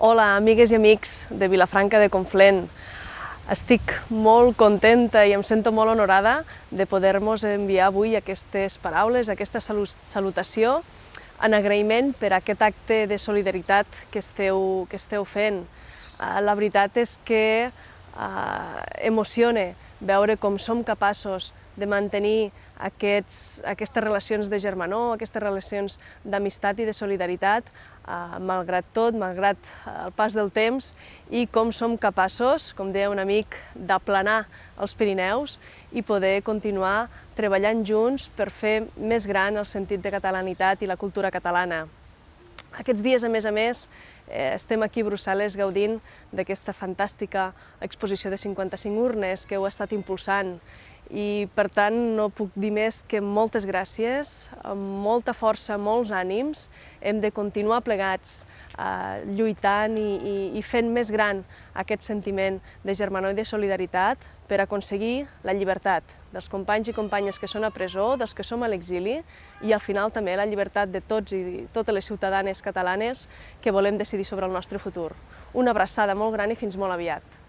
Hola, amigues i amics de Vilafranca de Conflent. Estic molt contenta i em sento molt honorada de poder-vos enviar avui aquestes paraules, aquesta salutació en agraïment per aquest acte de solidaritat que esteu fent. La veritat és que emociona veure com som capaços de mantenir aquestes relacions de germanor, aquestes relacions d'amistat i de solidaritat, malgrat tot, malgrat el pas del temps, i com som capaços, com deia un amic, d'aplanar els Pirineus i poder continuar treballant junts per fer més gran el sentit de catalanitat i la cultura catalana. Aquests dies, a més, estem aquí a Brussel·les gaudint d'aquesta fantàstica exposició de 55 urnes que heu estat impulsant i, per tant, no puc dir més que moltes gràcies, amb molta força, molts ànims. Hem de continuar plegats lluitant i fent més gran aquest sentiment de germanor i de solidaritat per aconseguir la llibertat dels companys i companyes que són a presó, dels que som a l'exili i, al final, també la llibertat de tots i totes les ciutadanes catalanes que volem decidir sobre el nostre futur. Una abraçada molt gran i fins molt aviat.